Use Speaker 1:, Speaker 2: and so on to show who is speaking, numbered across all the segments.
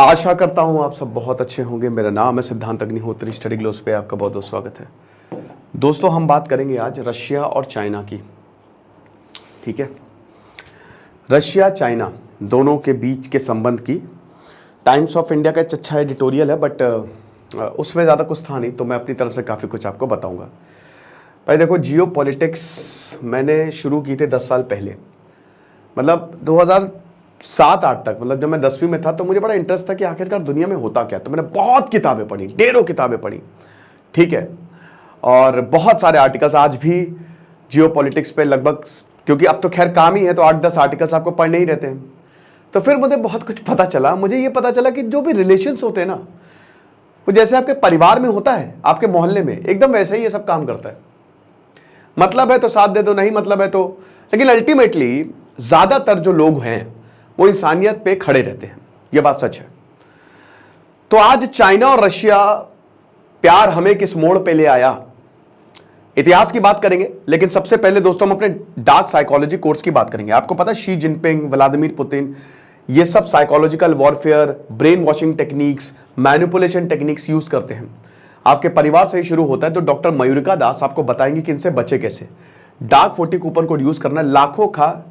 Speaker 1: आशा करता हूं आप सब बहुत अच्छे होंगे। मेरा नाम है सिद्धांत अग्निहोत्री। स्टडी ग्लोस पे आपका बहुत बहुत स्वागत है। दोस्तों, हम बात करेंगे आज रशिया और चाइना की। ठीक है, रशिया चाइना दोनों के बीच के संबंध की टाइम्स ऑफ इंडिया का एक अच्छा एडिटोरियल है, बट उसमें ज़्यादा कुछ था नहीं, तो मैं अपनी तरफ से काफ़ी कुछ आपको बताऊंगा। भाई देखो, जियो पॉलिटिक्स मैंने शुरू की थी 10 साल पहले, मतलब 2007-8 तक। मतलब जब मैं 10वीं में था तो मुझे बड़ा इंटरेस्ट था कि आखिरकार दुनिया में होता क्या। तो मैंने बहुत किताबें पढ़ी, ढेरों किताबें पढ़ी, ठीक है, और बहुत सारे आर्टिकल्स आज भी जियो पॉलिटिक्स पे लगभग, क्योंकि अब तो खैर काम ही है तो 8-10 आर्टिकल्स आपको पढ़ने ही रहते हैं। तो फिर मुझे बहुत कुछ पता चला। मुझे ये पता चला कि जो भी रिलेशंस होते हैं ना, वो जैसे आपके परिवार में होता है, आपके मोहल्ले में, एकदम वैसे ही ये सब काम करता है। मतलब है तो साथ दे दो, नहीं मतलब है तो, लेकिन अल्टीमेटली ज्यादातर जो लोग हैं वो इंसानियत पे खड़े रहते हैं। ये बात सच है। तो आज चाइना और रशिया प्यार हमें किस मोड़ पे ले आया, इतिहास की बात करेंगे। लेकिन सबसे पहले दोस्तों हम अपने डार्क साइकोलॉजी कोर्स की बात करेंगे। आपको पता है शी जिनपिंग, व्लादिमीर पुतिन, ये सब psychological warfare, brain washing techniques, manipulation techniques use करते हैं। आपके परिवार से ही शुरू होता है। तो डॉक्टर मयूरिका दास आपको बताएंगे कि इनसे बचे कैसे। डार्क 40 कूपन कोड यूज करना, लाखों का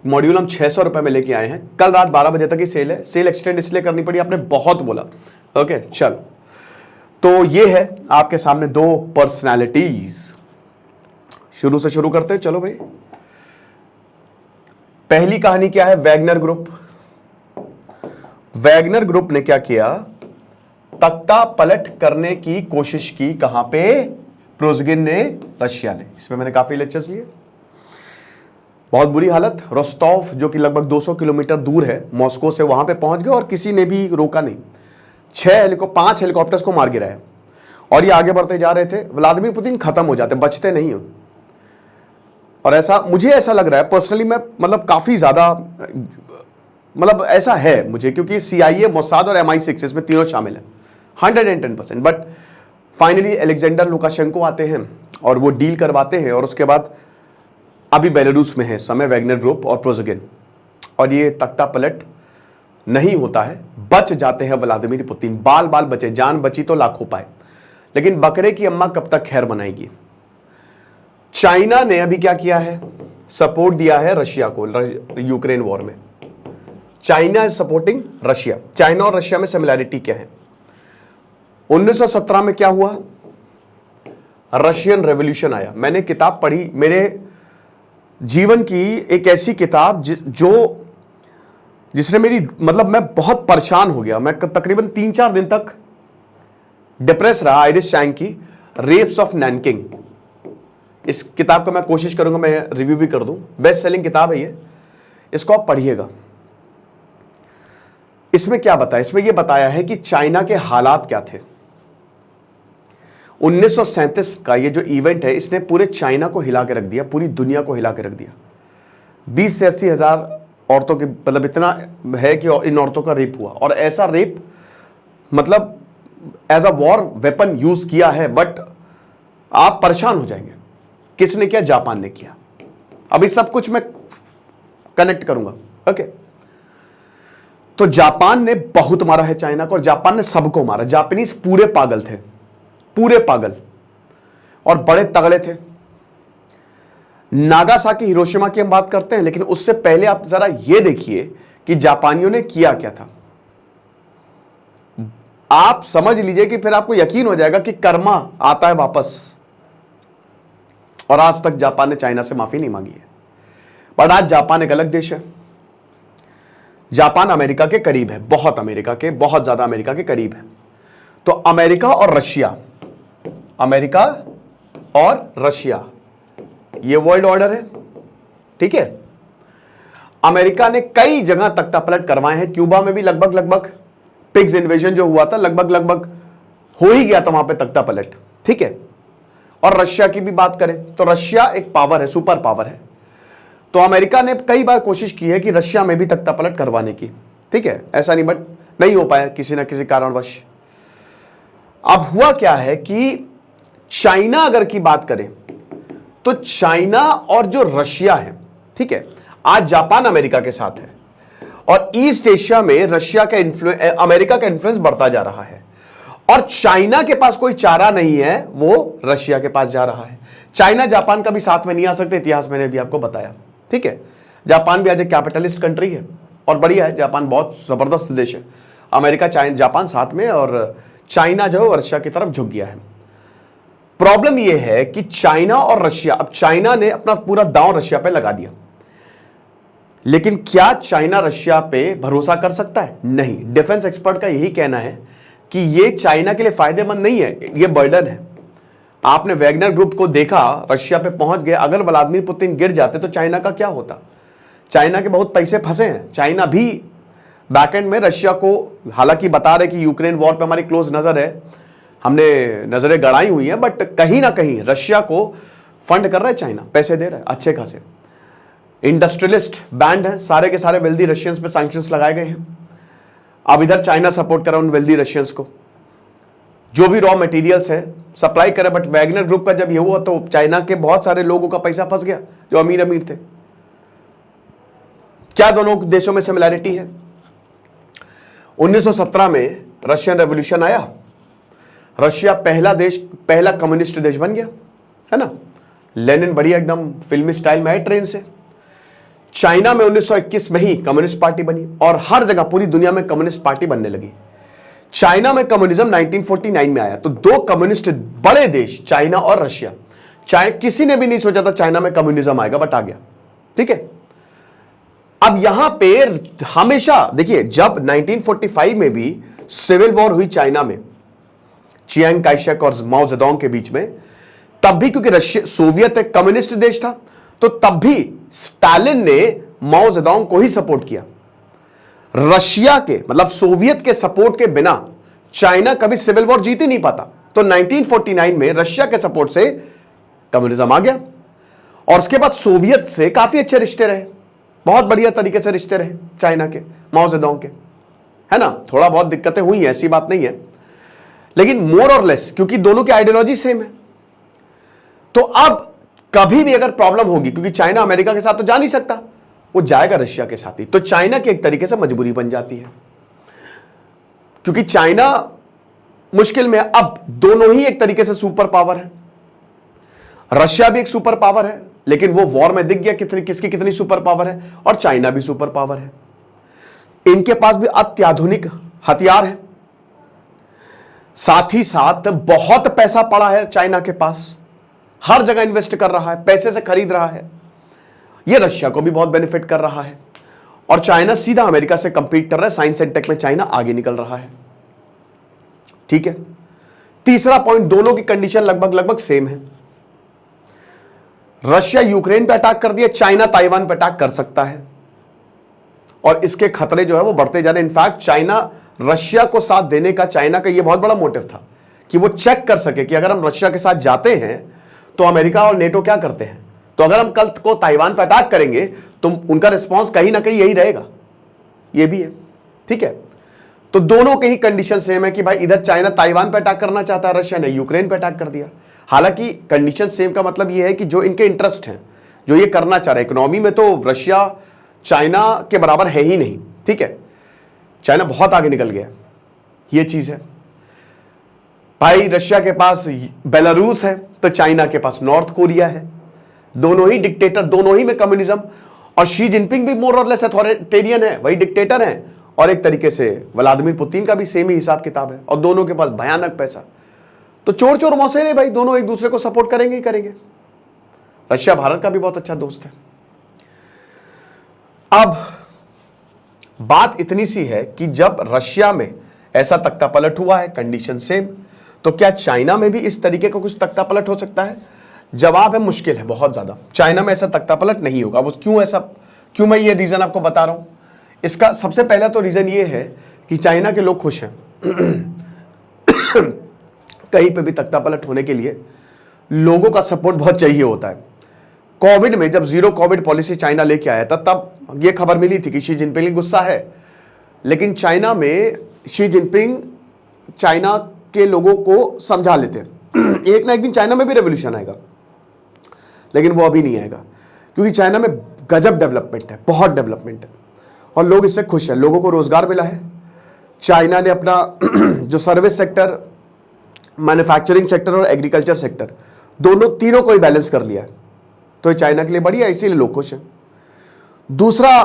Speaker 1: मॉड्यूल हम 600 रुपए में लेके आए हैं। कल रात 12 बजे तक ही सेल है। सेल एक्सटेंड इसलिए करनी पड़ी, आपने बहुत बोला। ओके चलो, तो ये है आपके सामने दो पर्सनालिटीज। शुरू से शुरू करते हैं, चलो भाई। पहली कहानी क्या है? Wagner group. वैगनर ग्रुप ने क्या किया? तख्ता पलट करने की कोशिश की। कहां पे? प्रोज़गिन ने, रशिया ने। इसमें मैंने काफी लेक्चर्स लिए। बहुत बुरी हालत। रोस्टोव जो कि लगभग 200 किलोमीटर दूर है मॉस्को से, वहां पे पहुंच गए और किसी ने भी रोका नहीं। 5 हेलीकॉप्टर्स को मार गिराया और ये आगे बढ़ते जा रहे थे। व्लादिमीर पुतिन खत्म हो जाते, बचते नहीं हो। और ऐसा मुझे ऐसा लग रहा है पर्सनली, मैं मतलब काफी ज्यादा, मतलब ऐसा है मुझे, क्योंकि CIA, मोसाद और MI6 इसमें तीनों शामिल है 110%। बट फाइनली अलेक्जेंडर लुकाशेंको आते हैं और वो डील करवाते हैं। और उसके बाद अभी बेलारूस में है इस समय वैगनर ग्रुप और प्रोज़गिन, और ये तख्ता पलट नहीं होता है। बच जाते हैं व्लादिमीर पुतिन, बाल बाल बचे। जान बची तो लाखों पाए, लेकिन बकरे की अम्मा कब तक खैर बनाएगी। चाइना ने अभी क्या किया है? सपोर्ट दिया है रशिया को यूक्रेन वॉर में। China is supporting Russia. China और रशिया में सिमिलैरिटी क्या है? 1917 में क्या हुआ? रशियन रेवोल्यूशन आया। मैंने किताब पढ़ी, मेरे जीवन की एक ऐसी किताब जिसने मेरी, मतलब मैं बहुत परेशान हो गया। मैं तकरीबन 3-4 दिन तक डिप्रेस रहा। आइरिस चैंग की रेप्स ऑफ नैनकिंग। इस किताब का मैं कोशिश करूंगा मैं रिव्यू भी कर दूं। बेस्ट सेलिंग किताब है ये, इसको आप पढ़िएगा। इसमें क्या बताया? इसमें यह बताया है कि चाइना के हालात क्या थे। 1937 का ये जो इवेंट है, इसने पूरे चाइना को हिला के रख दिया, पूरी दुनिया को हिला के रख दिया। 20 से 80 हजार औरतों के, मतलब इतना है कि इन औरतों का रेप हुआ। और ऐसा रेप, मतलब as a war weapon use किया है। बट आप परेशान हो जाएंगे। किसने किया? जापान ने किया। अभी सब कुछ मैं कनेक्ट करूंगा। ओके, तो जापान ने बहुत मारा है चाइना को, और जापान ने सबको मारा। जापानीज पूरे पागल थे, पूरे पागल, और बड़े तगड़े थे। नागासाकी, हिरोशिमा की हम बात करते हैं, लेकिन उससे पहले आप जरा यह देखिए कि जापानियों ने किया क्या था। आप समझ लीजिए कि फिर आपको यकीन हो जाएगा कि कर्मा आता है वापस। और आज तक जापान ने चाइना से माफी नहीं मांगी है। पर आज जापान एक अलग देश है। जापान अमेरिका के करीब है, बहुत अमेरिका के, बहुत ज्यादा अमेरिका के करीब है। तो अमेरिका और रशिया, अमेरिका और रशिया, ये वर्ल्ड ऑर्डर है। ठीक है, अमेरिका ने कई जगह तख्तापलट करवाए हैं। क्यूबा में भी लगभग पिग्स इन्वेजन जो हुआ था, लगभग हो ही गया था वहां पे तख्तापलट। ठीक है, और रशिया की भी बात करें तो रशिया एक पावर है, सुपर पावर है। तो अमेरिका ने कई बार कोशिश की है कि रशिया में भी तख्तापलट करवाने की। ठीक है, ऐसा नहीं, बट नहीं हो पाया किसी ना किसी कारणवश। अब हुआ क्या है कि चाइना अगर की बात करें तो चाइना और जो रशिया है, ठीक है, आज जापान अमेरिका के साथ है। और ईस्ट एशिया में रशिया का अमेरिका का इन्फ्लुएंस बढ़ता जा रहा है। और चाइना के पास कोई चारा नहीं है, वो रशिया के पास जा रहा है। चाइना जापान का भी साथ में नहीं आ सकते, इतिहास मैंने भी आपको बताया, ठीक है। जापान भी आज एक कैपिटलिस्ट कंट्री है और बढ़िया है, जापान बहुत जबरदस्त देश है। अमेरिका चाइना जापान साथ में, और चाइना जो है रशिया की तरफ झुक गया है। प्रॉब्लम यह है कि चाइना और रशिया, अब चाइना ने अपना पूरा दांव रशिया पे लगा दिया, लेकिन क्या चाइना रशिया पे भरोसा कर सकता है? नहीं। डिफेंस एक्सपर्ट का यही कहना है कि यह चाइना के लिए फायदेमंद नहीं है, यह बर्डन है। आपने वैगनर ग्रुप को देखा, रशिया पे पहुंच गए, अगर व्लादिमीर पुतिन गिर जाते तो चाइना का क्या होता? चाइना के बहुत पैसे फंसे हैं, चाइना भी बैकएंड में रशिया को, हालांकि बता रहे कि यूक्रेन वॉर पे हमारी क्लोज नजर है, हमने नजरें गड़ाई हुई हैं, बट कहीं ना कहीं रशिया को फंड कर रहा है चाइना, पैसे दे रहा है अच्छे खासे। इंडस्ट्रियलिस्ट बैंड है, सारे के सारे वेल्दी रशियंस पे सैंक्शंस लगाए गए हैं। अब इधर चाइना सपोर्ट कर रहा है उन वेल्दी रशियंस को, जो भी रॉ मटेरियल्स है सप्लाई करे। बट वैगनर ग्रुप का जब ये हुआ तो चाइना के बहुत सारे लोगों का पैसा फंस गया जो अमीर अमीर थे। क्या दोनों देशों में सिमिलैरिटी है? 1917 में रशियन रेवोल्यूशन आया, रशिया पहला कम्युनिस्ट देश बन गया, है ना। लेनिन बढ़िया एकदम फिल्मी स्टाइल में आए ट्रेन से। चाइना में 1921 में ही कम्युनिस्ट पार्टी बनी और हर जगह पूरी दुनिया में कम्युनिस्ट पार्टी बनने लगी। चाइना में कम्युनिज्म 1949 में आया। तो दो कम्युनिस्ट बड़े देश, चाइना और रशिया। किसी ने भी नहीं सोचा था चाइना में कम्युनिज्म आएगा, बट आ गया, ठीक है। अब यहां पे हमेशा देखिए, जब 1945 में भी सिविल वॉर हुई चाइना में, चियांग काइशेक और माओ जेडोंग के बीच में, तब भी क्योंकि रशिया सोवियत एक कम्युनिस्ट देश था, तो तब भी स्टालिन ने माओ जेडोंग को ही सपोर्ट किया। रशिया के मतलब सोवियत के सपोर्ट के बिना चाइना कभी सिविल वॉर जीत ही नहीं पाता। तो 1949 में रशिया के सपोर्ट से कम्युनिज्म आ गया और उसके बाद सोवियत से काफी अच्छे रिश्ते रहे, बहुत बढ़िया तरीके से रिश्ते रहे चाइना के, माओ जेडोंग के, है ना। थोड़ा बहुत दिक्कतें हुई हैं, ऐसी बात नहीं है, लेकिन मोर और लेस, क्योंकि दोनों की आइडियोलॉजी सेम है। तो अब कभी भी अगर प्रॉब्लम होगी, क्योंकि चाइना अमेरिका के साथ तो जा नहीं सकता, वो जाएगा रशिया के साथ ही, तो चाइना की एक तरीके से मजबूरी बन जाती है, क्योंकि चाइना मुश्किल में है। अब दोनों ही एक तरीके से सुपर पावर है, रशिया भी एक सुपर पावर है, लेकिन वो वॉर में दिख गया किसकी कितनी सुपर पावर है, और चाइना भी सुपर पावर है। इनके पास भी अत्याधुनिक हथियार है, साथ ही साथ बहुत पैसा पड़ा है चाइना के पास, हर जगह इन्वेस्ट कर रहा है, पैसे से खरीद रहा है। ये रशिया को भी बहुत बेनिफिट कर रहा है और चाइना सीधा अमेरिका से कंपीट कर रहा है। साइंस एंड टेक में चाइना आगे निकल रहा है, ठीक है। तीसरा पॉइंट, दोनों की कंडीशन लगभग सेम है। रशिया यूक्रेन पे अटैक कर दिया, चाइना ताइवान पे अटैक कर सकता है और इसके खतरे जो है वो बढ़ते जा रहे हैं। इनफैक्ट चाइना रशिया को साथ देने का, चाइना का ये बहुत बड़ा मोटिव था कि वो चेक कर सके कि अगर हम रशिया के साथ जाते हैं तो अमेरिका और नेटो क्या करते हैं, तो अगर हम कल को ताइवान पर अटैक करेंगे तो उनका रिस्पांस कहीं ना कहीं यही रहेगा। ये भी है, ठीक है। तो दोनों के ही कंडीशन सेम है कि भाई इधर चाइना ताइवान पर अटैक करना चाहता है, रशिया ने यूक्रेन पर अटैक कर दिया। हालांकि कंडीशन सेम का मतलब यह है कि जो इनके इंटरेस्ट हैं, जो ये करना चाह रहे हैं, इकोनॉमी में तो रशिया चाइना के बराबर है ही नहीं, ठीक है। चाइना बहुत आगे निकल गया, ये चीज है। भाई रशिया के पास बेलारूस है तो चाइना के पास नॉर्थ कोरिया है, दोनों ही डिक्टेटर, दोनों ही में कम्युनिज्म। और शी जिनपिंग भी मोर और लेस अथॉरिटेरियन है, वही डिक्टेटर है, और एक तरीके से व्लादिमीर पुतिन का भी सेम ही हिसाब किताब है, और दोनों के पास भयानक पैसा। तो चोर चोर मौसे नहीं भाई, दोनों एक दूसरे को सपोर्ट करेंगे ही करेंगे। रशिया भारत का भी बहुत अच्छा दोस्त है। अब बात इतनी सी है कि जब रशिया में ऐसा तख्ता पलट हुआ है, कंडीशन सेम, तो क्या चाइना में भी इस तरीके का कुछ तख्ता पलट हो सकता है? जवाब है मुश्किल है, बहुत ज्यादा। चाइना में ऐसा तख्ता पलट नहीं होगा। वो क्यों मैं ये रीजन आपको बता रहा हूं? इसका सबसे पहला तो रीजन ये है कि चाइना के लोग खुश हैं। कहीं पे भी तख्ता पलट होने के लिए लोगों का सपोर्ट बहुत चाहिए होता है। कोविड में जब जीरो कोविड पॉलिसी चाइना लेके आया था, तब यह खबर मिली थी कि शी जिनपिंग गुस्सा है, लेकिन चाइना में शी जिनपिंग चाइना के लोगों को समझा लेते हैं। एक ना एक दिन चाइना में भी रेवोल्यूशन आएगा, लेकिन वो अभी नहीं आएगा, क्योंकि चाइना में गजब डेवलपमेंट है, बहुत डेवलपमेंट है। और लोग इससे खुश हैं, लोगों को रोजगार मिला है। चाइना ने अपना जो सर्विस सेक्टर, मैन्युफैक्चरिंग सेक्टर और एग्रीकल्चर सेक्टर तीनों को ही बैलेंस कर लिया है, तो ये चाइना के लिए बढ़िया है, इसीलिए लोग खुश हैं। दूसरा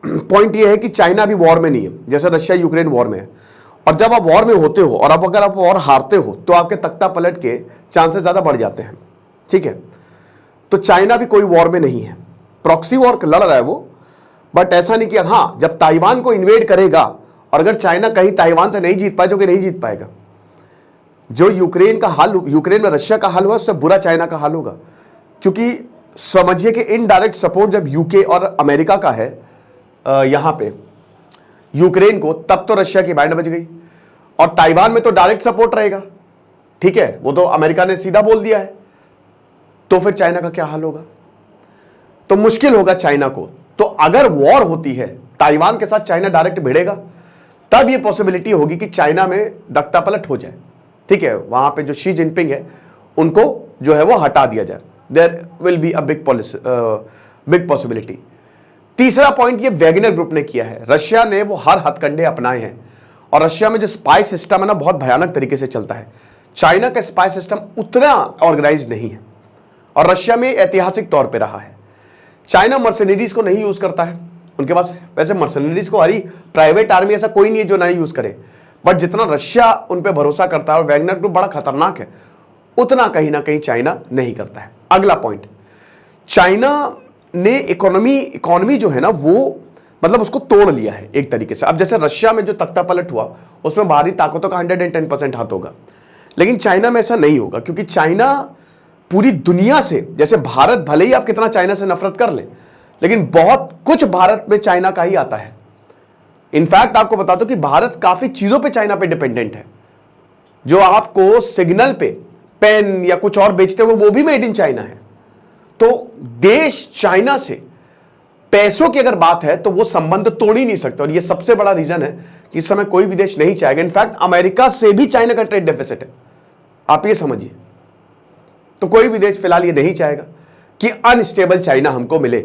Speaker 1: पॉइंट ये है कि चाइना अभी वॉर में नहीं है, जैसे रशिया यूक्रेन वॉर में है, और जब आप वॉर में होते हो और अब अगर आप वॉर हारते हो तो आपके तख्ता पलट के चांसेस ज्यादा बढ़ जाते हैं, ठीक है। तो चाइना भी कोई वॉर में नहीं है, प्रॉक्सी वॉर लड़ रहा है वो, बट ऐसा नहीं कि हाँ जब ताइवान को इन्वेड करेगा और अगर चाइना कहीं ताइवान से नहीं जीत पाए, जो कि नहीं जीत पाएगा, जो यूक्रेन का हाल, यूक्रेन में रशिया का हाल हुआ उससे बुरा चाइना का हाल होगा, क्योंकि समझिए कि इनडायरेक्ट सपोर्ट जब यूके और अमेरिका का है यहां पे यूक्रेन को, तब तो रशिया की बैंड बज गई, और ताइवान में तो डायरेक्ट सपोर्ट रहेगा, ठीक है, वो तो अमेरिका ने सीधा बोल दिया है, तो फिर चाइना का क्या हाल होगा? तो मुश्किल होगा चाइना को। तो अगर वॉर होती है ताइवान के साथ, चाइना डायरेक्ट भिड़ेगा, तब ये पॉसिबिलिटी होगी कि चाइना में दख्ता पलट हो जाए, ठीक है, वहां पे जो शी जिनपिंग है उनको जो है वो हटा दिया जाए। There will be a big possibility. तीसरा पॉइंट ये वैगनर ग्रुप ने किया है, रशिया ने वो हर हथकंडे अपनाए हैं, और रशिया में जो स्पाई सिस्टम है ना बहुत भयानक तरीके से चलता है। चाइना का स्पाई सिस्टम उतना ऑर्गेनाइज नहीं है, और रशिया में ऐतिहासिक तौर पे रहा है। चाइना मर्सनरीज को नहीं यूज करता है, उनके पास वैसे मर्सनरीज को, हरी प्राइवेट आर्मी ऐसा कोई नहीं है जो नहीं यूज करे, बट जितना रशिया उन पे भरोसा करता है और वैगनर ग्रुप बड़ा खतरनाक है, उतना कहीं ना कहीं चाइना नहीं करता है। अगला पॉइंट, चाइना ने इकोनॉमी जो है ना वो मतलब उसको तोड़ लिया है एक तरीके से। अब जैसे रशिया में जो तख्ता पलट हुआ उसमें बाहरी ताकतों का 110% हाथ होगा, लेकिन चाइना में ऐसा नहीं होगा, क्योंकि चाइना पूरी दुनिया से, जैसे भारत भले ही आप कितना चाइना से नफरत कर ले, लेकिन बहुत कुछ भारत में चाइना का ही आता है। इनफैक्ट आपको बता दो कि भारत काफी चीजों पे चाइना पे डिपेंडेंट है। जो आपको सिग्नल पे पेन या कुछ और बेचते हुए वो भी मेड इन चाइना है। तो देश चाइना से पैसों की अगर बात है तो वो संबंध तोड़ ही नहीं सकते, और ये सबसे बड़ा रीजन है कि इस समय कोई भी देश नहीं चाहेगा। इनफैक्ट अमेरिका से भी चाइना का ट्रेड डेफिसिट है, आप ये समझिए। तो कोई भी देश फिलहाल ये नहीं चाहेगा कि अनस्टेबल चाइना हमको मिले,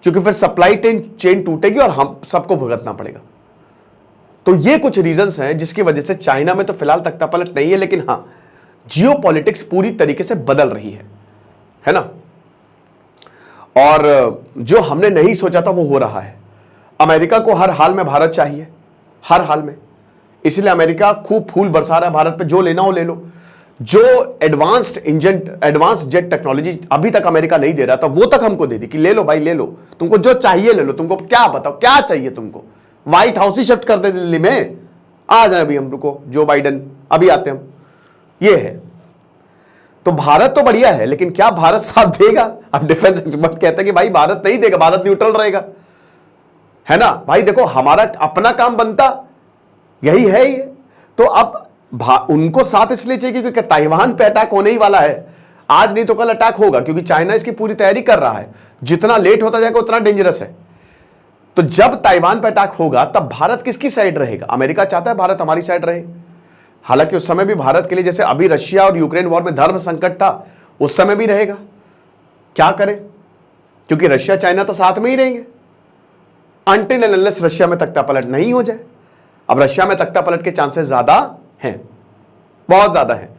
Speaker 1: क्योंकि फिर सप्लाई चेन टूटेगी और हम सबको भुगतना पड़ेगा। तो ये कुछ रीजंस हैं जिसकी वजह से चाइना में तो फिलहाल तख्तापलट नहीं है, लेकिन हां जियोपॉलिटिक्स पूरी तरीके से बदल रही है ना। और जो हमने नहीं सोचा था वो हो रहा है। अमेरिका को हर हाल में भारत चाहिए, हर हाल में, इसलिए अमेरिका खूब फूल बरसा रहा है भारत पे, जो लेना हो ले लो। जो एडवांस जेट टेक्नोलॉजी अभी तक अमेरिका नहीं दे रहा था वो तक हमको दे दी कि ले लो भाई ले लो, तुमको जो चाहिए ले लो, तुमको क्या बताओ क्या चाहिए तुमको। व्हाइट हाउस ही शिफ्ट कर दे दिल्ली में, आ जाए अभी हम रुको, जो बाइडन अभी आते हम। ये है तो भारत तो बढ़िया है, लेकिन क्या भारत साथ देगा? अब डिफेंस एक्सपर्ट कहते हैं कि भाई भारत नहीं देगा, भारत न्यूट्रल रहेगा, है ना भाई। देखो हमारा अपना काम बनता यही है ये। तो अब उनको साथ इसलिए चाहिए क्योंकि ताइवान पे अटैक होने ही वाला है, आज नहीं तो कल अटैक होगा, क्योंकि चाइना इसकी पूरी तैयारी कर रहा है। जितना लेट होता जाएगा उतना डेंजरस है। तो जब ताइवान पे अटैक होगा तब भारत किसकी साइड रहेगा? अमेरिका चाहता है भारत हमारी साइड रहे। हालांकि उस समय भी भारत के लिए, जैसे अभी रशिया और यूक्रेन वॉर में धर्म संकट था, उस समय भी रहेगा। क्या करें, क्योंकि रशिया चाइना तो साथ में ही रहेंगे अनटिल एंड अनलेस रशिया में तख्तापलट नहीं हो जाए। अब रशिया में तख्तापलट के चांसेस ज्यादा हैं, बहुत ज्यादा है,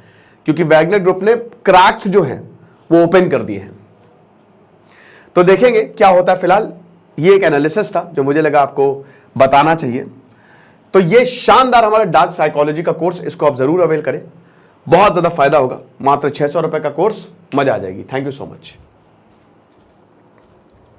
Speaker 1: क्योंकि वैगनर ग्रुप ने क्रैक्स जो हैं वो ओपन कर दिए हैं। तो देखेंगे क्या होता है। फिलहाल ये एक एनालिसिस था जो मुझे लगा आपको बताना चाहिए। तो ये शानदार हमारा डार्क साइकोलॉजी का कोर्स, इसको आप जरूर अवेल करें, बहुत ज्यादा फायदा होगा। मात्र 600 रुपए का कोर्स, मजा आ जाएगी। Thank you so much.